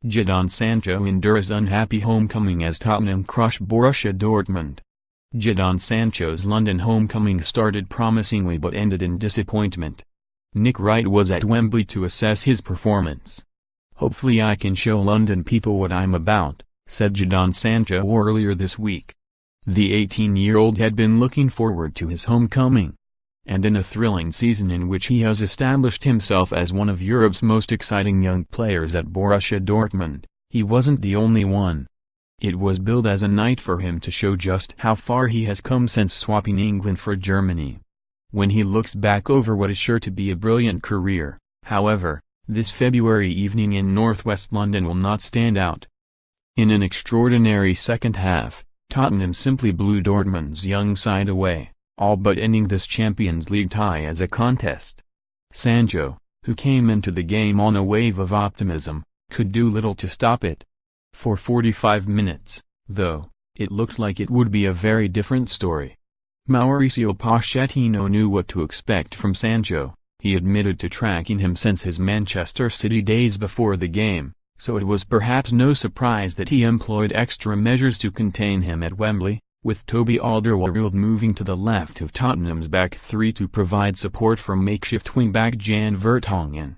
Jadon Sancho endures unhappy homecoming as Tottenham crush Borussia Dortmund. Jadon Sancho's London homecoming started promisingly but ended in disappointment. Wright was at Wembley to assess his performance. "Hopefully I can show London people what I'm about," said Jadon Sancho earlier this week. The 18-year-old had been looking forward to his homecoming. And in a thrilling season in which he has established himself as one of Europe's most exciting young players at Borussia Dortmund, he wasn't the only one. It was billed as a night for him to show just how far he has come since swapping England for Germany. When he looks back over what is sure to be a brilliant career, however, this February evening in northwest London will not stand out. In an extraordinary second half, Tottenham simply blew Dortmund's young side away, all but ending this Champions League tie as a contest. Sancho, who came into the game on a wave of optimism, could do little to stop it. For 45 minutes, though, it looked like it would be a very different story. Mauricio Pochettino knew what to expect from Sancho. He admitted to tracking him since his Manchester City days before the game, so it was perhaps no surprise that he employed extra measures to contain him at Wembley, with Toby Alderweireld moving to the left of Tottenham's back three to provide support for makeshift wing-back Jan Vertonghen.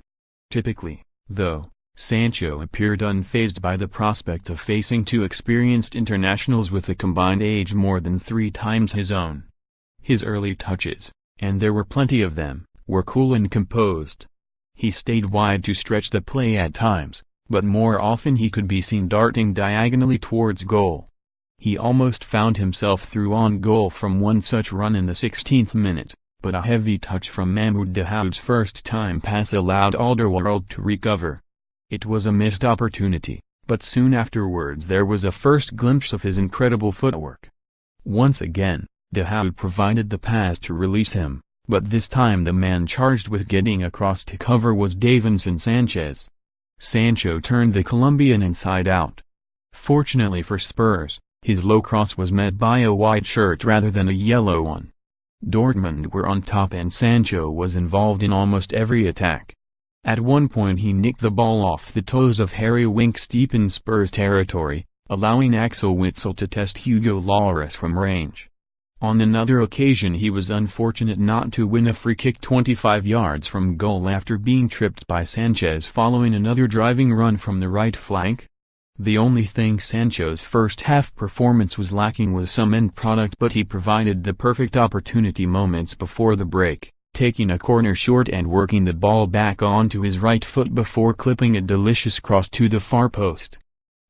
Typically, though, Sancho appeared unfazed by the prospect of facing two experienced internationals with a combined age more than 3 times his own. His early touches, and there were plenty of them, were cool and composed. He stayed wide to stretch the play at times, but more often he could be seen darting diagonally towards goal. He almost found himself through on goal from one such run in the 16th minute, but a heavy touch from Mahmoud Dahoud's first-time pass allowed Alderweireld to recover. It was a missed opportunity, but soon afterwards there was a first glimpse of his incredible footwork. Once again, Dahoud provided the pass to release him, but this time the man charged with getting across to cover was Davinson Sanchez. Sancho turned the Colombian inside out. Fortunately for Spurs, his low cross was met by a white shirt rather than a yellow one. Dortmund were on top and Sancho was involved in almost every attack. At one point he nicked the ball off the toes of Harry Winks deep in Spurs territory, allowing Axel Witsel to test Hugo Lloris from range. On another occasion he was unfortunate not to win a free kick 25 yards from goal after being tripped by Sanchez following another driving run from the right flank. The only thing Sancho's first-half performance was lacking was some end product, but he provided the perfect opportunity moments before the break, taking a corner short and working the ball back onto his right foot before clipping a delicious cross to the far post.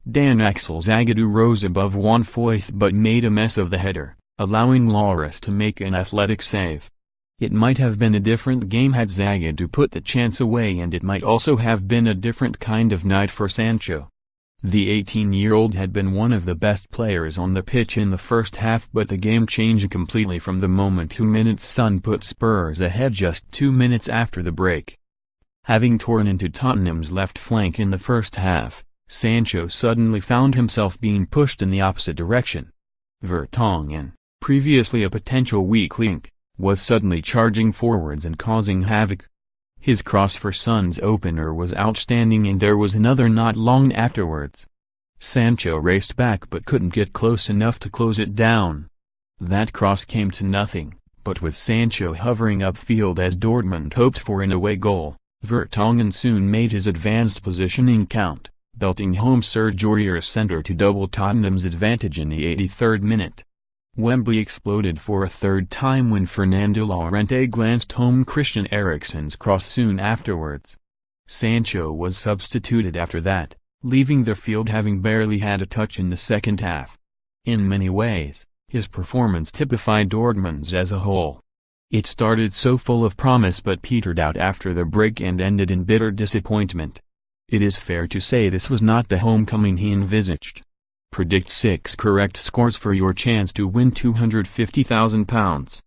Dan Axel Zagadou rose above one fourth but made a mess of the header, allowing Lloris to make an athletic save. It might have been a different game had Zagadou put the chance away, and it might also have been a different kind of night for Sancho. The 18-year-old had been one of the best players on the pitch in the first half, but the game changed completely from the moment 2 minutes Son put Spurs ahead just 2 minutes after the break. Having torn into Tottenham's left flank in the first half, Sancho suddenly found himself being pushed in the opposite direction. Vertonghen, previously a potential weak link, was suddenly charging forwards and causing havoc. His cross for Son's opener was outstanding, and there was another not long afterwards. Sancho raced back but couldn't get close enough to close it down. That cross came to nothing, but with Sancho hovering upfield as Dortmund hoped for an away goal, Vertonghen soon made his advanced positioning count, belting home Serge Aurier's centre to double Tottenham's advantage in the 83rd minute. Wembley exploded for a third time when Fernando Llorente glanced home Christian Eriksen's cross soon afterwards. Sancho was substituted after that, leaving the field having barely had a touch in the second half. In many ways, his performance typified Dortmund's as a whole. It started so full of promise but petered out after the break and ended in bitter disappointment. It is fair to say this was not the homecoming he envisaged. Predict 6 correct scores for your chance to win £250,000.